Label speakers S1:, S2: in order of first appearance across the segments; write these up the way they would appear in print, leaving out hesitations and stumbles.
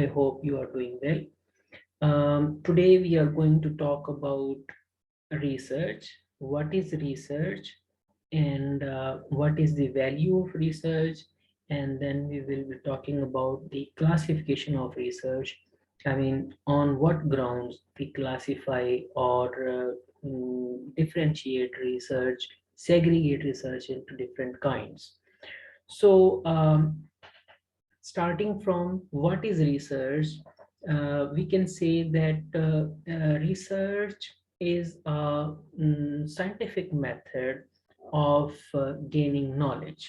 S1: I hope you are doing well. Today we are going to talk about research. What is research and what is the value of research, and then we will be talking about the classification of research. I mean, on what grounds we classify or differentiate research, segregate research into different kinds. So, starting from what is research, we can say that research is a scientific method of gaining knowledge.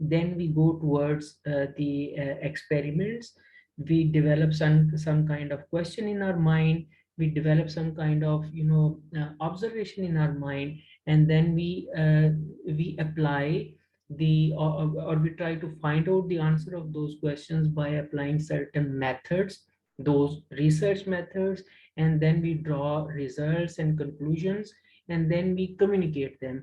S1: then we go towards the experiments. We develop some kind of question in our mind, we develop some kind of observation in our mind, and then we apply the or we try to find out the answer of those questions by applying certain methods, those research methods, and then we draw results and conclusions, and then we communicate them.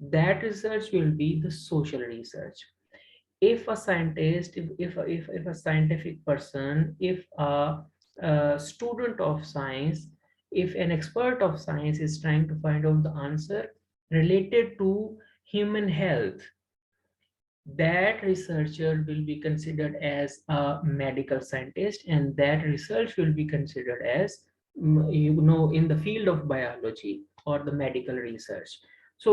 S1: that research will be the social research. If a scientist, if a scientific person, if a student of science, if an expert of science is trying to find out the answer related to human health, that researcher will be considered as a medical scientist, and that research will be considered as in the field of biology or the medical research. So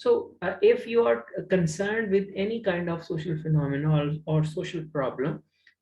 S1: So, if you are concerned with any kind of social phenomena or social problem,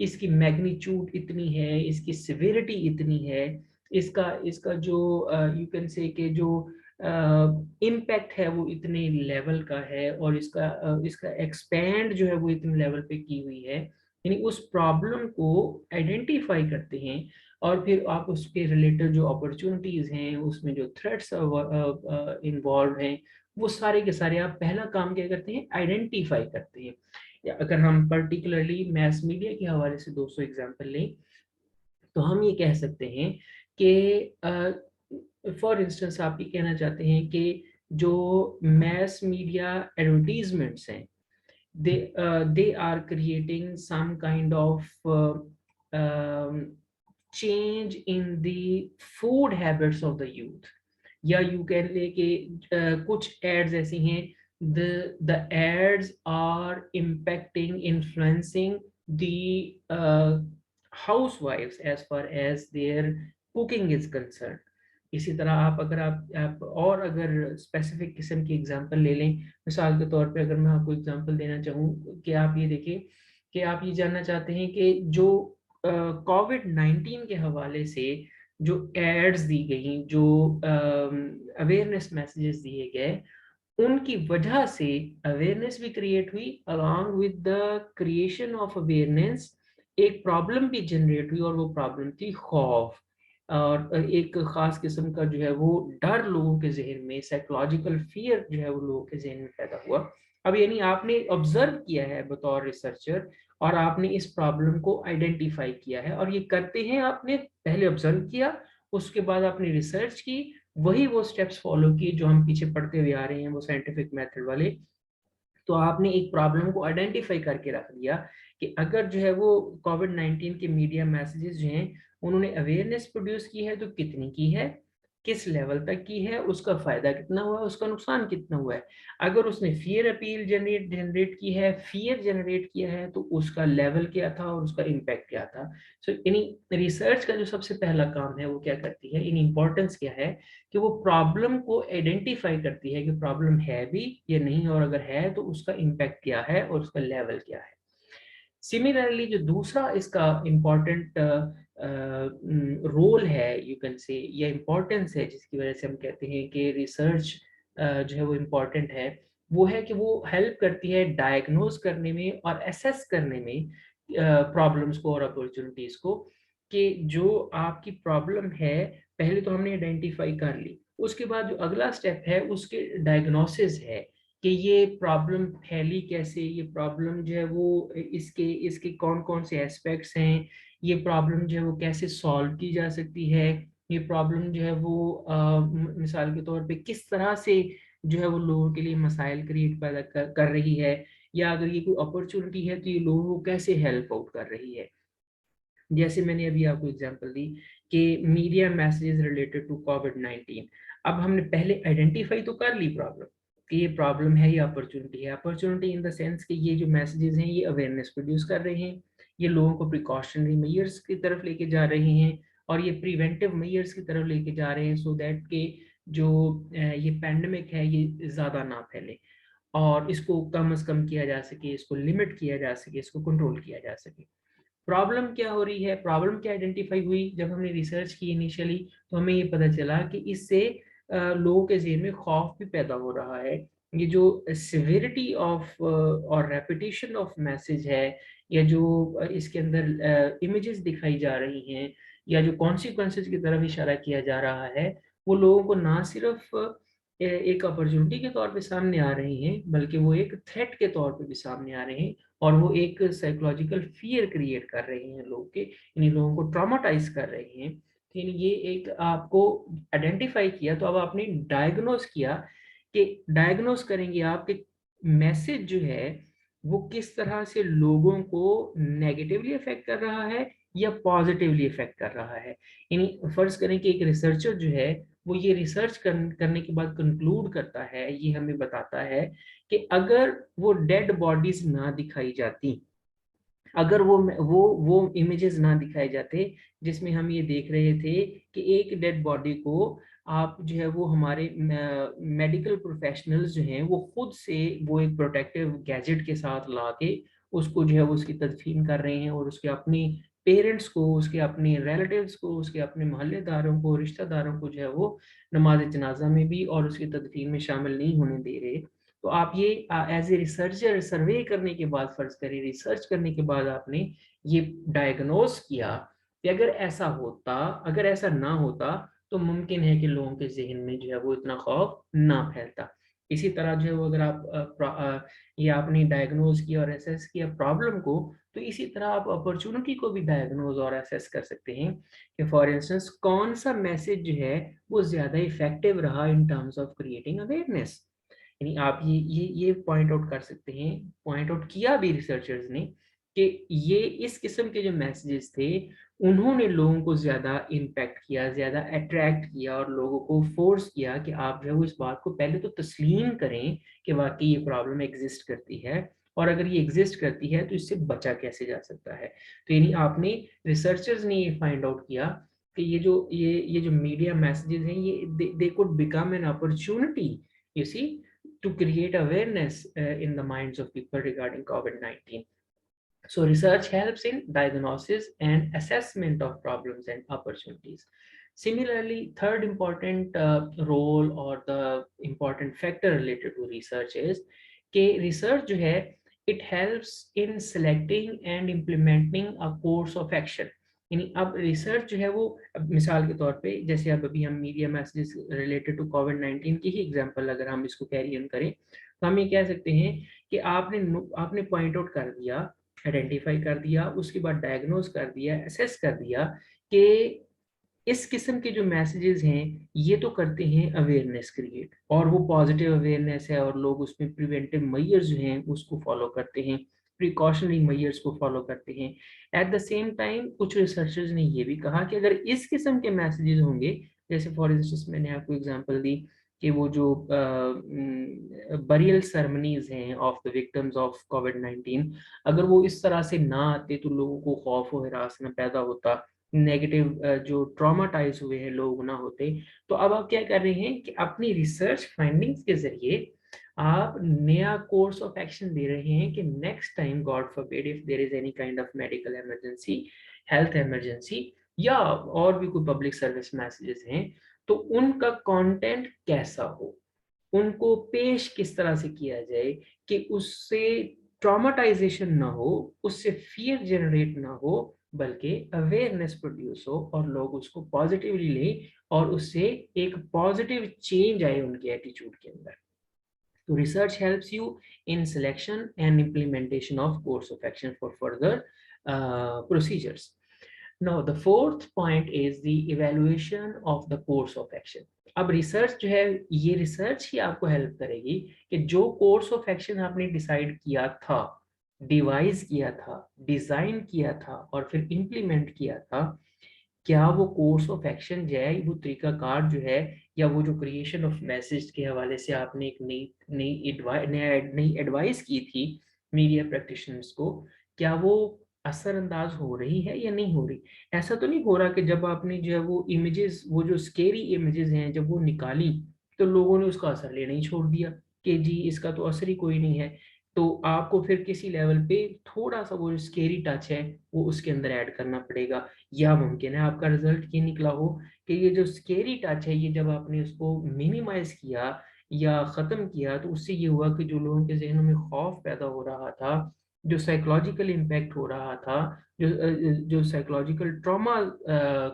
S1: اس کی magnitude اتنی ہے، اس کی severity اتنی ہے، اس کا جو you can say کہ جو امپیکٹ ہے وہ اتنے لیول کا ہے، اور اس کا ایکسپینڈ جو ہے وہ اتنے لیول پہ کی ہوئی ہے. یعنی اس پرابلم کو آئیڈینٹیفائی کرتے ہیں، اور پھر آپ اس کے ریلیٹڈ جو اپرچونٹیز ہیں، اس میں جو تھریٹس انوالو ہیں، وہ سارے کے سارے آپ پہلا کام کیا کرتے ہیں، آئیڈینٹیفائی کرتے ہیں. اگر ہم پرٹیکولرلی میس میڈیا کے حوالے سے 200 ایگزامپل لیں تو ہم یہ کہہ سکتے ہیں کہ فار انسٹنس آپ یہ کہنا چاہتے ہیں کہ جو میس میڈیا ایڈورٹیزمنٹس ہیں they are creating some kind of change in the food habits of the youth. یا یو کہہ لیں کہ کچھ ایڈز ایسی ہیں the ads are impacting, influencing the housewives as far as their cooking is concerned. اسی طرح آپ اور اگر اسپیسیفک قسم کی ایگزامپل لے لیں، مثال کے طور پہ اگر میں آپ کو ایگزامپل دینا چاہوں کہ آپ یہ دیکھیں کہ آپ یہ جاننا چاہتے ہیں کہ جو کووڈ-19 کے حوالے سے جو ایڈز دی گئیں، جو اویئرنیس میسیجز دیے گئے، ان کی وجہ سے اویئرنیس بھی کریٹ ہوئی، along with the creation of awareness ایک پرابلم بھی جنریٹ ہوئی، اور وہ پرابلم تھی خوف، اور ایک خاص قسم کا جو ہے وہ ڈر لوگوں کے ذہن میں، سائیکولوجیکل فیئر جو ہے وہ لوگوں کے ذہن میں پیدا ہوا. اب یعنی آپ نے آبزرو کیا ہے بطور ریسرچر، اور آپ نے اس پرابلم کو آئیڈینٹیفائی کیا ہے، اور یہ کرتے ہیں آپ نے پہلے آبزرو کیا، اس کے بعد آپ نے ریسرچ کی، وہی وہ سٹیپس فالو کیے جو ہم پیچھے پڑھتے ہوئے آ رہے ہیں وہ سائنٹیفک میتھڈ والے. تو آپ نے ایک پرابلم کو آئیڈینٹیفائی کر کے رکھ دیا کہ اگر جو ہے وہ کووڈ-19 کے میڈیا میسیجز جو ہیں انہوں نے اویئرنیس پروڈیوس کی ہے تو کتنی کی ہے، کس لیول تک کی ہے، اس کا فائدہ کتنا ہوا ہے، اس کا نقصان کتنا ہوا ہے. اگر اس نے فیئر اپیل جنریٹ کی ہے، فیئر جنریٹ کیا ہے، تو اس کا لیول کیا تھا اور اس کا امپیکٹ کیا تھا. سو یعنی ریسرچ کا جو سب سے پہلا کام ہے وہ کیا کرتی ہے، ان امپورٹنس کیا ہے کہ وہ پرابلم کو آئیڈینٹیفائی کرتی ہے کہ پرابلم ہے بھی یا نہیں، اور اگر ہے تو اس کا امپیکٹ کیا ہے اور اس کا لیول کیا ہے. سملرلی جو دوسرا اس کا امپورٹنٹ رول ہے یو کین سے یا امپورٹنس ہے، جس کی وجہ سے ہم کہتے ہیں کہ ریسرچ جو ہے وہ امپورٹنٹ ہے، وہ ہے کہ وہ ہیلپ کرتی ہے ڈائگنوز کرنے میں اور ایسیس کرنے میں پرابلمس کو اور اپرچونٹیز کو، کہ جو آپ کی پرابلم ہے پہلے تو ہم نے آئیڈینٹیفائی کر لی، اس کے بعد جو اگلا سٹیپ ہے اس کے ڈائگنوسس ہے کہ یہ پرابلم پھیلی کیسے، یہ پرابلم جو ہے وہ اس کے کون کون سے ایسپیکٹس ہیں، یہ پرابلم جو ہے وہ کیسے سالو کی جا سکتی ہے، یہ پرابلم جو ہے وہ مثال کے طور پہ کس طرح سے جو ہے وہ لوگوں کے لیے مسائل کریٹ پیدا کر رہی ہے، یا اگر یہ کوئی اپرچونٹی ہے تو یہ لوگوں کو کیسے ہیلپ آؤٹ کر رہی ہے. جیسے میں نے ابھی آپ کو ایگزامپل دی کہ میڈیا میسیجز ریلیٹڈ ٹو کووڈ-19، اب ہم نے پہلے آئیڈینٹیفائی تو کر لی پرابلم کہ یہ پرابلم ہے یا اپرچونٹی ہے. اپرچونٹی ان دا سینس کہ یہ جو میسیجز ہیں یہ اویئرنیس پروڈیوس کر رہے ہیں، یہ لوگوں کو پریکاشنری میئرس کی طرف لے کے جا رہے ہیں، اور یہ پریونٹیو میئرس کی طرف لے کے جا رہے ہیں، سو دیٹ کہ جو یہ پینڈیمک ہے یہ زیادہ نہ پھیلے، اور اس کو کم از کم کیا جا سکے، اس کو لمٹ کیا جا سکے، اس کو کنٹرول کیا جا سکے. پرابلم کیا ہو رہی ہے، پرابلم کیا آئیڈینٹیفائی ہوئی جب ہم نے ریسرچ کی انیشلی، تو ہمیں یہ پتہ چلا کہ اس سے لوگوں کے ذہن میں خوف بھی پیدا ہو رہا ہے. یہ جو سیویرٹی آف اور ریپیٹیشن آف میسیج ہے، یا جو اس کے اندر امیجز دکھائی جا رہی ہیں، یا جو کانسیکوینسز کی طرف اشارہ کیا جا رہا ہے، وہ لوگوں کو نہ صرف ایک اپرچونٹی کے طور پہ سامنے آ رہی ہیں، بلکہ وہ ایک تھریٹ کے طور پہ بھی سامنے آ رہے ہیں، اور وہ ایک سائیکولوجیکل فیئر کریٹ کر رہے ہیں لوگ کے، یعنی لوگوں کو ٹراماٹائز کر رہے ہیں. یعنی یہ ایک آپ کو آئیڈینٹیفائی کیا، تو اب آپ نے ڈائگنوز کیا کہ ڈائگنوز کریں گے آپ کہ میسیج جو ہے وہ کس طرح سے لوگوں کو نیگیٹیولی افیکٹ کر رہا ہے یا پازیٹیولی افیکٹ کر رہا ہے. یعنی فرض کریں کہ ایک ریسرچر جو ہے وہ یہ ریسرچ کرنے کے بعد کنکلوڈ کرتا ہے، یہ ہمیں بتاتا ہے کہ اگر وہ ڈیڈ باڈیز نہ دکھائی جاتی، اگر وہ امیجز نہ دکھائے جاتے جس میں ہم یہ دیکھ رہے تھے کہ ایک ڈیڈ باڈی کو آپ جو ہے وہ ہمارے میڈیکل پروفیشنلز جو ہیں وہ خود سے وہ ایک پروٹیکٹیو گیجٹ کے ساتھ لا کے اس کو جو ہے وہ اس کی تدفین کر رہے ہیں اور اس کے اپنی پیرنٹس کو، اس کے اپنے ریلیٹیوز کو، اس کے اپنے محلے داروں کو، رشتہ داروں کو جو ہے وہ نماز جنازہ میں بھی اور اس کی تدفین میں شامل نہیں ہونے دے رہے. تو آپ یہ ایز اے ریسرچر سروے کرنے کے بعد، فرض کریں ریسرچ کرنے کے بعد آپ نے یہ ڈائگنوز کیا کہ اگر ایسا ہوتا، اگر ایسا نہ ہوتا تو ممکن ہے کہ لوگوں کے ذہن میں جو ہے وہ اتنا خوف نہ پھیلتا. اسی طرح جو ہے وہ اگر آپ یہ آپ نے ڈائگنوز کیا اور ایسیس کیا پرابلم کو، تو اسی طرح آپ اپرچونٹی کو بھی ڈائگنوز اور ایسیس کر سکتے ہیں کہ فار انسٹنس کون سا میسج جو ہے وہ زیادہ افیکٹو رہا in terms of creating awareness. یعنی آپ یہ پوائنٹ آؤٹ کر سکتے ہیں، پوائنٹ آؤٹ کیا بھی ریسرچرز نے کہ یہ اس قسم کے جو میسیجز تھے انہوں نے لوگوں کو زیادہ امپیکٹ کیا، زیادہ اٹریکٹ کیا اور لوگوں کو فورس کیا کہ آپ جو ہے وہ اس بات کو پہلے تو تسلیم کریں کہ واقعی یہ پرابلم ایگزسٹ کرتی ہے، اور اگر یہ ایگزسٹ کرتی ہے تو اس سے بچا کیسے جا سکتا ہے. تو یعنی آپ نے ریسرچرز نے یہ فائنڈ آؤٹ کیا کہ یہ جو میڈیا میسیجز ہیں یہ they could become an opportunity, you see, to create awareness in the minds of people regarding COVID-19. So research helps in diagnosis and assessment of problems and opportunities. Similarly, third important role or the important factor related to research is کہ research جو ہے it helps in selecting and implementing a course of action. یعنی اب research جو ہے وہ مثال کے طور پہ جیسے ابھی ہم میڈیا میسیجز ریلیٹڈ ٹو کووڈ-19 کی ہی ایگزامپل اگر ہم اس کو کیری آن کریں تو ہم یہ کہہ سکتے ہیں کہ آپ نے پوائنٹ آؤٹ کر دیا، آئیڈینٹیفائی کر دیا، اس کے بعد ڈائگنوز کر دیا، اسیس کر دیا کہ اس قسم کے جو میسیجز ہیں یہ تو کرتے ہیں اویئرنیس کریٹ، اور وہ پازیٹیو اویئرنیس ہے اور لوگ اس میں پریونٹیو میئرز جو ہیں اس کو فالو کرتے ہیں، پریکاشنری میئرز کو فالو کرتے ہیں. ایٹ دا سیم ٹائم کچھ ریسرچرز نے یہ بھی کہا کہ اگر اس قسم کے میسیجز ہوں گے، جیسے فار انسٹنس میں نے آپ کو ایگزامپل دی کہ وہ جو بریل سرمنیز ہیں of the victims of COVID-19, اگر وہ اس طرح سے نہ آتے تو لوگوں کو خوف و ہراس نہ پیدا ہوتا، نیگیٹو جو ٹراماٹائز ہوئے ہیں لوگ نہ ہوتے. تو اب آپ کیا کر رہے ہیں کہ اپنی ریسرچ فائنڈنگز کے ذریعے آپ نیا کورس آف ایکشن دے رہے ہیں کہ next time God forbid if there is any kind of medical emergency, health emergency یا اور بھی کوئی پبلک سروس میسیجز ہیں، تو ان کا کانٹینٹ کیسا ہو، ان کو پیش کس طرح سے کیا جائے کہ اس سے ٹراماٹائزیشن نہ ہو، اس سے فیئر جنریٹ نہ ہو، بلکہ اویئرنیس پروڈیوس ہو اور لوگ اس کو پازیٹیولی لیں اور اس سے ایک پازیٹیو چینج آئے ان کے ایٹیچیوڈ کے اندر. تو research helps you in selection and implementation of course of action for further procedures. Now the fourth point is the evaluation of the course of action. اب ریسرچ جو ہے یہ ریسرچ ہی آپ کو ہیلپ کرے گی کہ جو کورس آف ایکشن آپ نے ڈیسائیڈ کیا تھا، ڈیوائز کیا تھا، ڈیزائن کیا تھا اور پھر امپلیمنٹ کیا تھا، کیا وہ کورس آف ایکشن جو ہے، وہ طریقہ کار جو ہے، یا وہ جو کریشن آف میسیج کے حوالے سے آپ نے ایک نئی ایڈوائز کی تھی میڈیا پریکٹیشنرز کو، کیا وہ اثر انداز ہو رہی ہے یا نہیں ہو رہی. ایسا تو نہیں ہو رہا کہ جب آپ نے جو ہے وہ امیجز، وہ جو اسکیری امیجز ہیں جب وہ نکالی تو لوگوں نے اس کا اثر لینا ہی چھوڑ دیا کہ جی اس کا تو اثر ہی کوئی نہیں ہے. تو آپ کو پھر کسی لیول پہ تھوڑا سا وہ اسکیری ٹچ ہے وہ اس کے اندر ایڈ کرنا پڑے گا، یا ممکن ہے آپ کا رزلٹ یہ نکلا ہو کہ یہ جو اسکیری ٹچ ہے یہ جب آپ نے اس کو مینیمائز کیا یا ختم کیا تو اس سے یہ ہوا کہ جو لوگوں کے ذہنوں میں خوف پیدا ہو رہا تھا، جو سائیکولوجیکل امپیکٹ ہو رہا تھا، جو سائیکولوجیکل ٹراما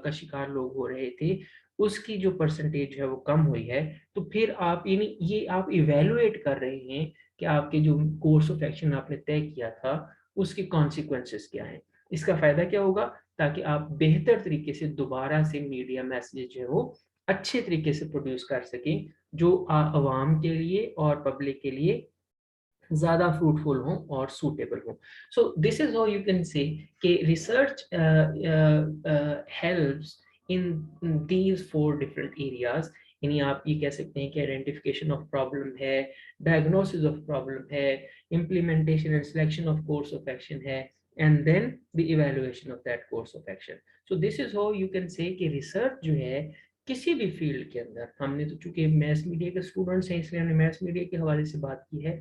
S1: کا شکار لوگ ہو رہے تھے، اس کی جو پرسنٹیج ہے وہ کم ہوئی ہے. تو پھر آپ یعنی یہ آپ ایویلویٹ کر رہے ہیں کہ آپ کے جو کورس آف ایکشن آپ نے طے کیا تھا اس کی کانسیکوینسز کیا ہیں. اس کا فائدہ کیا ہوگا؟ تاکہ آپ بہتر طریقے سے دوبارہ سے میڈیا میسیج جو ہے وہ اچھے طریقے سے پروڈیوس کر سکیں جو عوام کے لیے اور پبلک کے لیے زیادہ فروٹفل ہوں اور سوٹیبل ہوں. So this is how you can say کہ research helps in these 4 different areas. یعنی آپ یہ کہہ سکتے ہیں کہ آئیڈینٹیفیکیشن آف پرابلم ہے، ڈائگنوسس آف پرابلم ہے، implementation and selection of course of action ہے، and then the evaluation of that course of action. So this is how you can say کہ ریسرچ جو ہے کسی بھی فیلڈ کے اندر، ہم نے تو چونکہ میس میڈیا کے اسٹوڈنٹس ہیں اس لیے ہم نے میس میڈیا کے حوالے سے بات کی ہے،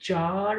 S1: 4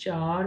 S1: 4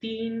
S1: 3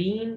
S1: 3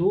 S1: 2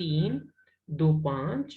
S1: 3, 2, 5,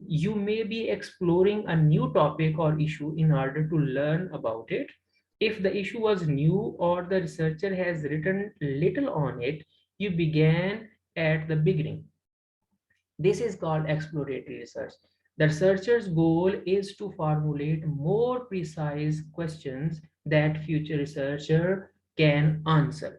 S1: You may be exploring a new topic or issue in order to learn about it. If the issue was new or the researcher has written little on it, you began at the beginning. This is called exploratory research. The researcher's goal is to formulate more precise questions that future researcher can answer.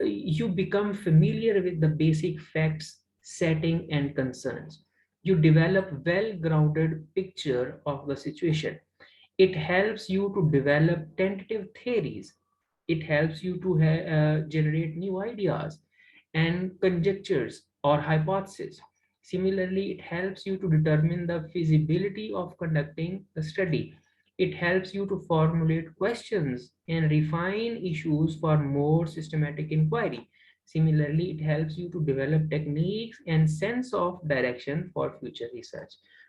S1: you become familiar with the basic facts, setting and concerns. You develop well-grounded picture of the situation. It helps you to develop tentative theories. It helps you to generate new ideas and conjectures or hypotheses. Similarly, it helps you to determine the feasibility of conducting the study. It helps you to formulate questions and refine issues for more systematic inquiry. Similarly, it helps you to develop techniques and sense of direction for future research.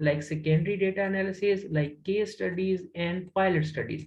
S1: like secondary data analysis, like case studies and pilot studies।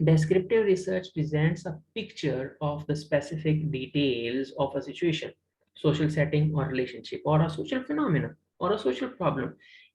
S1: descriptive research presents a picture of the specific details of a situation, social setting or relationship or a social phenomena or a social problem।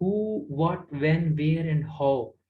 S1: who, what, when, where and how,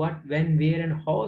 S1: what, when, where and how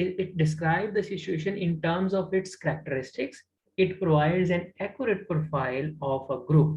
S1: It describes the situation in terms of its characteristics. It provides an accurate profile of a group।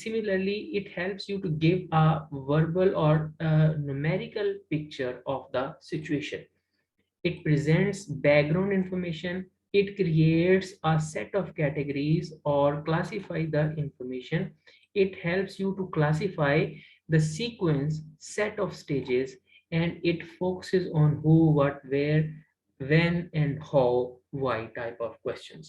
S1: Similarly, it helps you to give a verbal or numerical picture of the situation। It presents background information, it creates a set of categories or classify the information, it helps you to classify the sequence set of stages, and it focuses on who, what, where, when and how, why type of questions।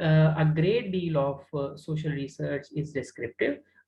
S1: a great deal of social research is descriptive।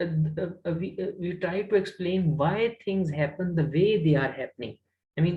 S1: we try to explain why things happen the way they are happening। I mean,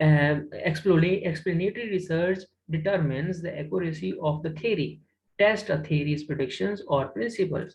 S1: Explanatory research determines the accuracy of the theory, test a theory's predictions or principles।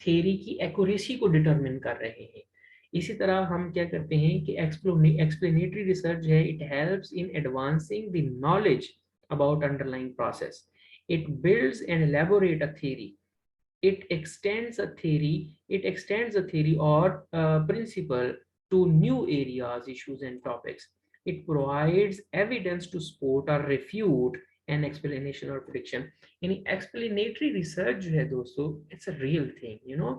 S1: Theory کی accuracy کو determine کر رہے ہیں. اسی طرح ہم کیا کرتے ہیں کہ ایکسپلینیٹری ریسرچ ہے, it helps in advancing the knowledge about underlying process. It builds and elaborate a theory. It extends a theory or principle to new areas, issues and topics. It provides evidence to support or refute an explanation or prediction. یعنی explanatory research جو ہے دوستو, it's a real thing, you know.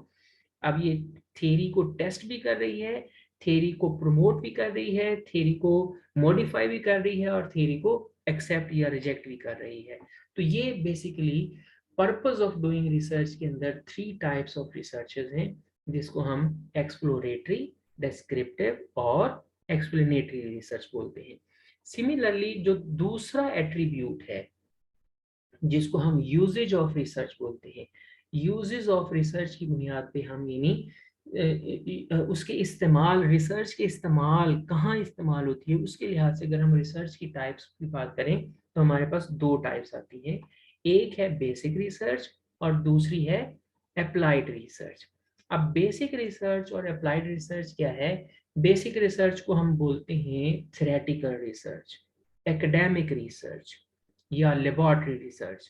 S1: اب یہ theory کو test بھی کر رہی ہے, تھیری کو پروموٹ بھی کر رہی ہے, تھیری کو موڈیفائی بھی کر رہی ہے, اور تھیری کو ایکسیپٹ یا ریجیکٹ بھی کر رہی ہے. تو یہ basically purpose of doing research کے اندر 3 ٹائپس آف ریسرچز ہیں, جس کو ہم ایکسپلوریٹری, ڈسکرپٹیو اور ایکسپلینیٹری ریسرچ بولتے ہیں. سملرلی جو دوسرا ایٹریبیوٹ ہے جس کو ہم یوزیج آف ریسرچ بولتے ہیں, یوزز آف ریسرچ کی بنیاد پہ ہم یعنی اس کے استعمال, ریسرچ کے استعمال کہاں استعمال ہوتی ہے اس کے لحاظ سے اگر ہم ریسرچ کی ٹائپس کی بات کریں تو ہمارے پاس 2 ٹائپس آتی ہیں. ایک ہے بیسک ریسرچ اور دوسری ہے اپلائیڈ ریسرچ. اب بیسک ریسرچ اور اپلائیڈ ریسرچ کیا ہے؟ بیسک ریسرچ کو ہم بولتے ہیں تھیوریٹیکل ریسرچ, ایکڈیمک ریسرچ یا لیبارٹری ریسرچ.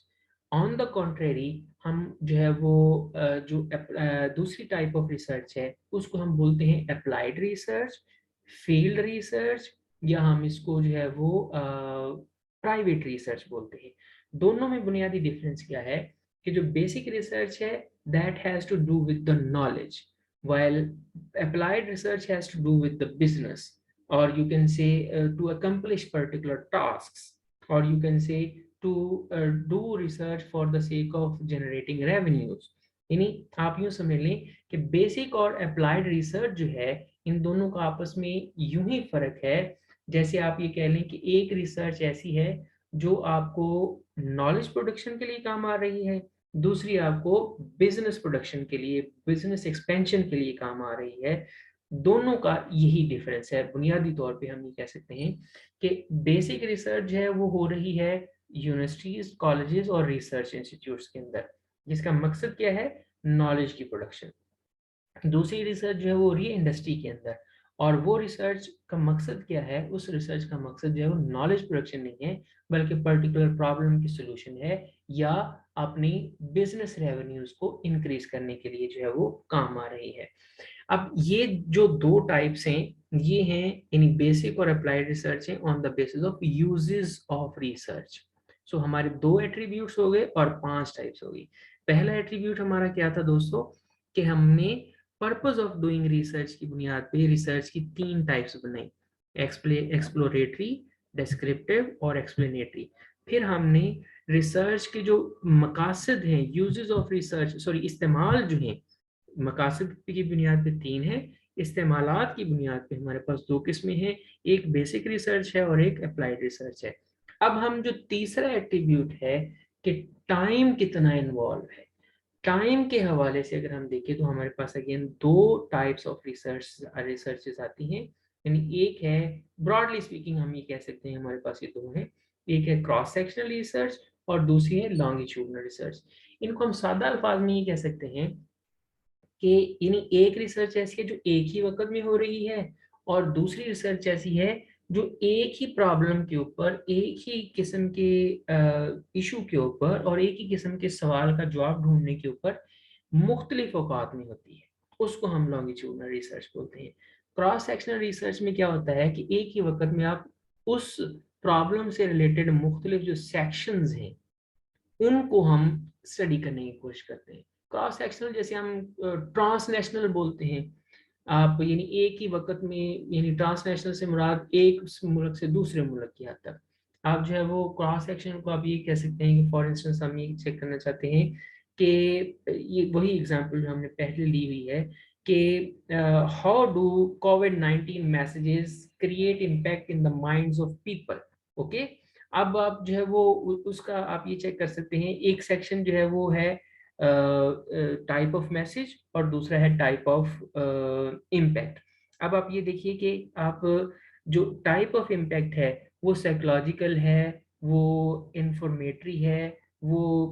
S1: آن دا کنٹریری ہم جو ہے وہ جو دوسری ٹائپ آف ریسرچ ہے اس کو ہم بولتے ہیں اپلائیڈ ریسرچ, فیلڈ ریسرچ, یا ہم اس کو جو ہے وہ پرائیویٹ ریسرچ بولتے ہیں. دونوں میں بنیادی ڈفرینس کیا ہے کہ جو بیسک ریسرچ ہے that has to do with the knowledge, while applied research has to do with the business, or you can say to accomplish particular tasks, or you can say to do research for the sake of generating revenues. یعنی آپ یوں سمجھ لیں کہ basic اور applied research جو ہے ان دونوں کا آپس میں یوں ہی فرق ہے جیسے آپ یہ کہہ لیں کہ ایک ریسرچ ایسی ہے جو آپ کو نالج پروڈکشن کے لیے کام آ رہی ہے, دوسری آپ کو بزنس پروڈکشن کے لیے, بزنس ایکسپینشن کے لیے کام آ رہی ہے. دونوں کا یہی ڈفرینس ہے. بنیادی طور پہ ہم یہ کہہ سکتے ہیں کہ بیسک ریسرچ ہے وہ ہو رہی ہے یونیورسٹیز, کالجز اور ریسرچ انسٹیٹیوٹس کے اندر, جس کا مقصد کیا ہے؟ نالج کی پروڈکشن. دوسری ریسرچ جو ہے وہ ہو رہی ہے انڈسٹری کے اندر, اور وہ ریسرچ کا مقصد کیا ہے؟ اس ریسرچ کا مقصد جو ہے وہ نالج پروڈکشن نہیں ہے بلکہ پرٹیکولر پرابلم کی سولوشن ہے یا اپنی بزنس ریونیوز کو انکریز کرنے کے لیے جو ہے وہ کام آ رہی ہے. اب یہ جو 2 ٹائپس ہیں یہ ہیں یعنی بیسک اور اپلائیڈ ریسرچ ہیں on the basis of uses of research. So ہمارے 2 ایٹریبیوٹس ہو گئے اور 5 ٹائپس ہو گئی. پہلا ایٹریبیوٹ ہمارا کیا تھا دوستو کہ ہم نے پرپز آف ڈوئنگ ریسرچ کی بنیاد پہ ریسرچ کی 3 ٹائپس بنائی, ایکسپلوریٹری, ڈسکرپٹیو اور ایکسپلینیٹری. پھر ہم نے ریسرچ کے جو مقاصد ہیں, یوزز آف ریسرچ, سوری استعمال جو ہیں, مقاصد کی بنیاد پہ 3 ہیں, استعمالات کی بنیاد پہ ہمارے پاس 2 قسمیں ہیں, ایک بیسک ریسرچ ہے اور ایک اپلائیڈ ریسرچ ہے. اب ہم جو تیسرا ایٹریبیوٹ ہے کہ ٹائم کتنا انوالو ہے, ٹائم کے حوالے سے اگر ہم دیکھیں تو ہمارے پاس اگین 2 ٹائپس آف ریسرچز آتی ہیں. یعنی ایک ہے براڈلی اسپیکنگ ہم یہ کہہ سکتے ہیں ہمارے پاس یہ 2 ہیں, ایک ہے کراس سیکشنل ریسرچ اور دوسری ہے لانگیٹیوڈنل ریسرچ. ان کو ہم سادہ الفاظ میں یہ کہہ سکتے ہیں کہ یعنی ایک ریسرچ ایسی ہے جو ایک ہی وقت میں ہو رہی ہے اور دوسری ریسرچ ایسی ہے جو ایک ہی پرابلم کے اوپر, ایک ہی قسم کے ایشو کے اوپر اور ایک ہی قسم کے سوال کا جواب ڈھونڈنے کے اوپر مختلف اوقات میں ہوتی ہے. اس کو ہم لانگیٹیوڈنل ریسرچ بولتے ہیں. کراس سیکشنل ریسرچ میں کیا ہوتا ہے کہ ایک ہی وقت میں آپ اس پرابلم سے ریلیٹڈ مختلف جو سیکشنز ہیں ان کو ہم اسٹڈی کرنے کی کوشش کرتے ہیں. کراس سیکشنل جیسے ہم ٹرانس نیشنل بولتے ہیں, آپ یعنی ایک ہی وقت میں, یعنی ٹرانس نیشنل سے مراد ایک ملک سے دوسرے ملک کی حد تک آپ جو ہے وہ کراس سیکشن کو آپ یہ کہہ سکتے ہیں کہ فار انسٹنس ہم یہ چیک کرنا چاہتے ہیں کہ یہ وہی ایگزامپل جو ہم نے پہلے لی ہوئی ہے کہ how do COVID-19 messages create impact in the minds of people. Okay, اب آپ جو ہے وہ اس کا آپ یہ چیک کر سکتے ہیں, ایک سیکشن جو ہے وہ ہے ٹائپ آف میسج اور دوسرا ہے ٹائپ آف امپیکٹ. اب آپ یہ دیکھیے کہ آپ جو ٹائپ آف امپیکٹ ہے وہ سائیکولوجیکل ہے, وہ انفارمیٹری ہے, وہ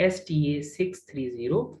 S1: STA630,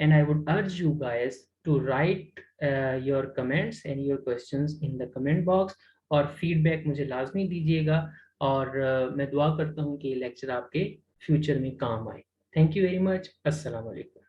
S1: and I would urge you guys to write your comments and your questions in the comment box, اور فیڈ بیک مجھے لازمی دیجیے گا، اور میں دعا کرتا ہوں کہ یہ لیکچر آپ کے فیوچر میں کام آئے. Thank you very much. السلام علیکم.